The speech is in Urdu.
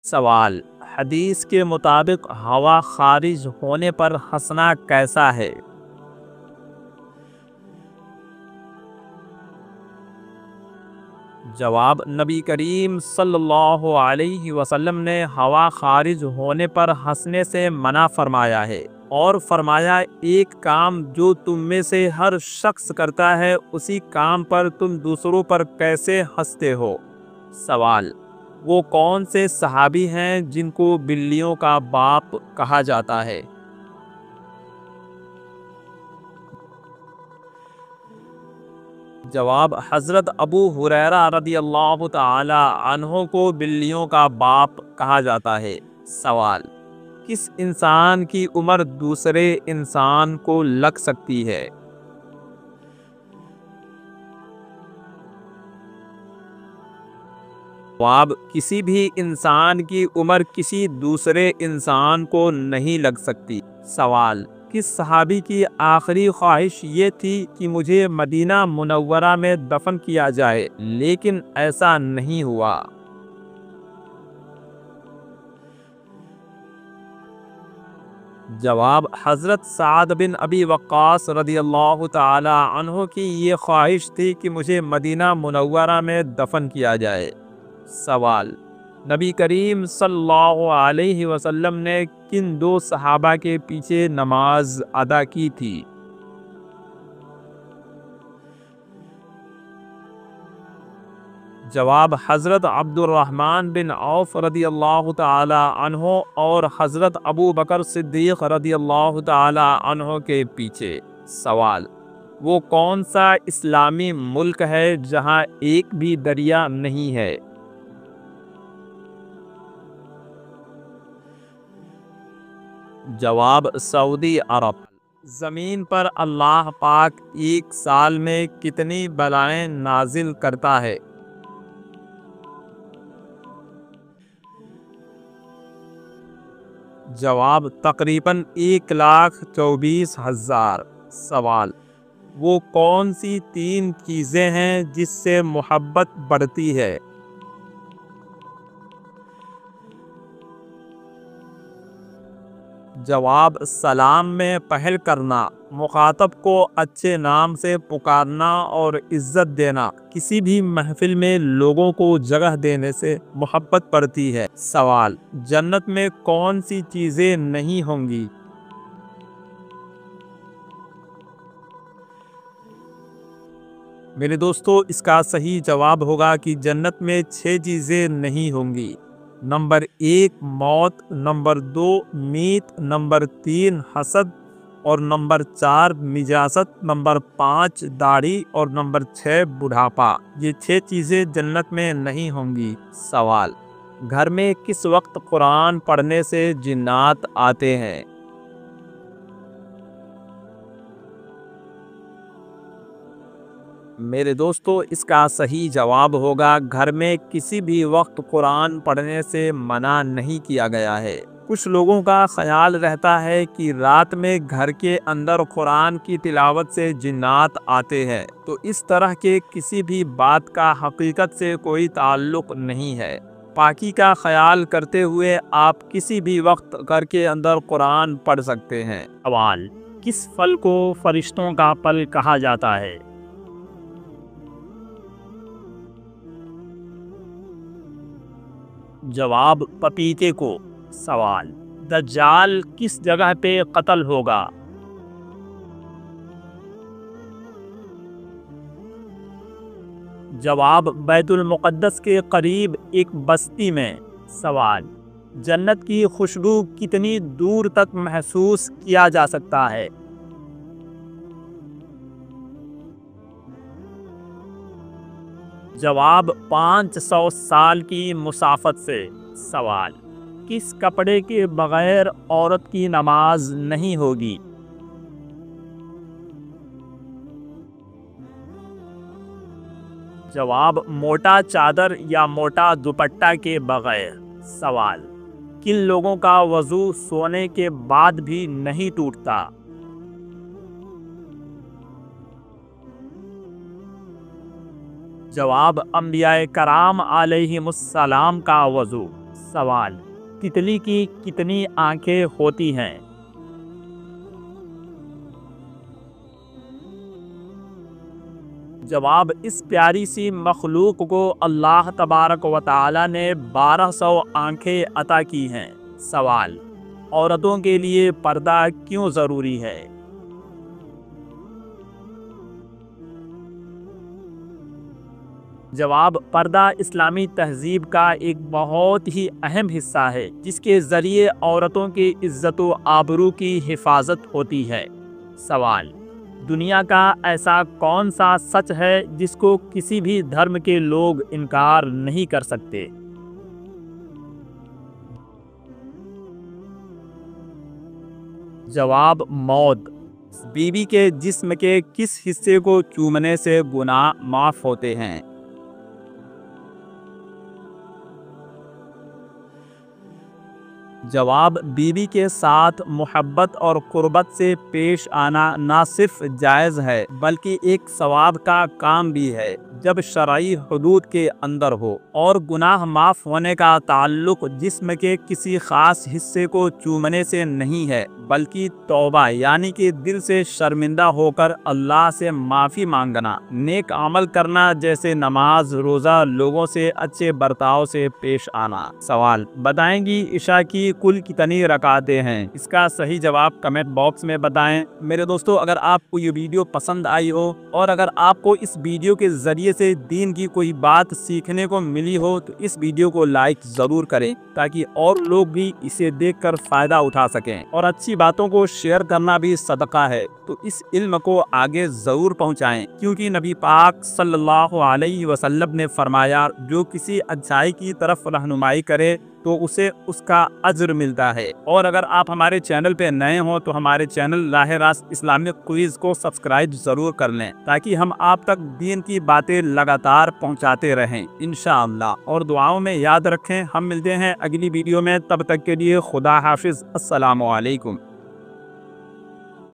سوال: حدیث کے مطابق ہوا خارج ہونے پر ہنسنا کیسا ہے؟ جواب: نبی کریم صلی اللہ علیہ وسلم نے ہوا خارج ہونے پر ہنسنے سے منع فرمایا ہے، اور فرمایا ایک کام جو تم میں سے ہر شخص کرتا ہے اسی کام پر تم دوسروں پر کیسے ہنستے ہو؟ سوال: وہ کون سے صحابی ہیں جن کو بلیوں کا باپ کہا جاتا ہے؟ جواب: حضرت ابو ہریرہ رضی اللہ تعالی عنہ کو بلیوں کا باپ کہا جاتا ہے۔ سوال: کس انسان کی عمر دوسرے انسان کو لگ سکتی ہے؟ جواب: کسی بھی انسان کی عمر کسی دوسرے انسان کو نہیں لگ سکتی۔ سوال: کس صحابی کی آخری خواہش یہ تھی کہ مجھے مدینہ منورہ میں دفن کیا جائے لیکن ایسا نہیں ہوا؟ جواب: حضرت سعد بن ابی وقاص رضی اللہ تعالی عنہ کی یہ خواہش تھی کہ مجھے مدینہ منورہ میں دفن کیا جائے۔ سوال: نبی کریم صلی اللہ علیہ وسلم نے کن دو صحابہ کے پیچھے نماز ادا کی تھی؟ جواب: حضرت عبد الرحمن بن عوف رضی اللہ تعالی عنہ اور حضرت ابو بکر صدیق رضی اللہ تعالی عنہ کے پیچھے۔ سوال: وہ کون سا اسلامی ملک ہے جہاں ایک بھی دریا نہیں ہے؟ جواب: سعودی عرب۔ زمین پر اللہ پاک ایک سال میں کتنی بلائیں نازل کرتا ہے؟ جواب: تقریباً 1,24,000۔ سوال: وہ کون سی تین چیزیں ہیں جس سے محبت بڑھتی ہے؟ جواب: سلام میں پہل کرنا، مخاطب کو اچھے نام سے پکارنا اور عزت دینا۔ کسی بھی محفل میں لوگوں کو جگہ دینے سے محبت بڑھتی ہے۔ سوال: جنت میں کون سی چیزیں نہیں ہوں گی؟ میرے دوستو، اس کا صحیح جواب ہوگا کہ جنت میں 6 چیزیں نہیں ہوں گی۔ نمبر 1 موت، نمبر 2 میت، نمبر 3 حسد، اور نمبر 4 نجاست، نمبر 5 داڑھی، اور نمبر 6 بڑھاپا۔ یہ 6 چیزیں جنت میں نہیں ہوں گی۔ سوال: گھر میں کس وقت قرآن پڑھنے سے جنات آتے ہیں؟ میرے دوستو، اس کا صحیح جواب ہوگا گھر میں کسی بھی وقت قرآن پڑھنے سے منع نہیں کیا گیا ہے۔ کچھ لوگوں کا خیال رہتا ہے کہ رات میں گھر کے اندر قرآن کی تلاوت سے جنات آتے ہیں، تو اس طرح کے کسی بھی بات کا حقیقت سے کوئی تعلق نہیں ہے۔ پاکی کا خیال کرتے ہوئے آپ کسی بھی وقت گھر کے اندر قرآن پڑھ سکتے ہیں۔ سوال: کس پھل کو فرشتوں کا پھل کہا جاتا ہے؟ جواب: پپیتے کو۔ سوال: دجال کس جگہ پہ قتل ہوگا؟ جواب: بیت المقدس کے قریب ایک بستی میں۔ سوال: جنت کی خوشبو کتنی دور تک محسوس کیا جا سکتا ہے؟ جواب: 500 سال کی مسافت سے۔ سوال: کس کپڑے کے بغیر عورت کی نماز نہیں ہوگی؟ جواب: موٹا چادر یا موٹا دوپٹہ کے بغیر۔ سوال: کن لوگوں کا وضو سونے کے بعد بھی نہیں ٹوٹتا؟ جواب: انبیاء کرام علیہم السلام کا وضو۔ سوال: تتلی کی کتنی آنکھیں ہوتی ہیں؟ جواب: اس پیاری سی مخلوق کو اللہ تبارک و تعالی نے 1200 آنکھیں عطا کی ہیں۔ سوال: عورتوں کے لیے پردہ کیوں ضروری ہے؟ جواب: پردہ اسلامی تہذیب کا ایک بہت ہی اہم حصہ ہے، جس کے ذریعے عورتوں کی عزت و آبرو کی حفاظت ہوتی ہے۔ سوال: دنیا کا ایسا کون سا سچ ہے جس کو کسی بھی دھرم کے لوگ انکار نہیں کر سکتے؟ جواب: موت۔ بیوی کے جسم کے کس حصے کو چومنے سے گناہ معاف ہوتے ہیں؟ جواب: بیوی کے ساتھ محبت اور قربت سے پیش آنا نہ صرف جائز ہے بلکہ ایک ثواب کا کام بھی ہے، جب شرعی حدود کے اندر ہو، اور گناہ معاف ہونے کا تعلق جسم کے کسی خاص حصے کو چومنے سے نہیں ہے بلکہ توبہ یعنی کہ دل سے شرمندہ ہو کر اللہ سے معافی مانگنا، نیک عمل کرنا جیسے نماز، روزہ، لوگوں سے اچھے برتاؤ سے پیش آنا۔ سوال: بتائیں گی عشاء کی کل کتنی رکعتیں ہیں؟ اس کا صحیح جواب کمنٹ باکس میں بتائیں۔ میرے دوستو، اگر آپ کو یہ ویڈیو پسند آئی ہو اور اگر آپ کو اس ویڈیو کے ذریعے سے دین کی کوئی بات سیکھنے کو ملی ہو تو اس ویڈیو کو لائک ضرور کریں تاکہ اور لوگ بھی اسے دیکھ کر فائدہ اٹھا سکیں، اور اچھی باتوں کو شیئر کرنا بھی صدقہ ہے، تو اس علم کو آگے ضرور پہنچائیں، کیونکہ نبی پاک صلی اللہ علیہ وسلم نے فرمایا جو کسی اچھائی کی طرف رہنمائی کرے تو اسے اس کا اجر ملتا ہے۔ اور اگر آپ ہمارے چینل پہ نئے ہوں تو ہمارے چینل راہ راست اسلامک کوئز کو سبسکرائب ضرور کر لیں تاکہ ہم آپ تک دین کی باتیں لگاتار پہنچاتے رہیں انشاءاللہ۔ اور دعاؤں میں یاد رکھیں، ہم ملتے ہیں اگلی ویڈیو میں، تب تک کے لیے خدا حافظ، السلام علیکم۔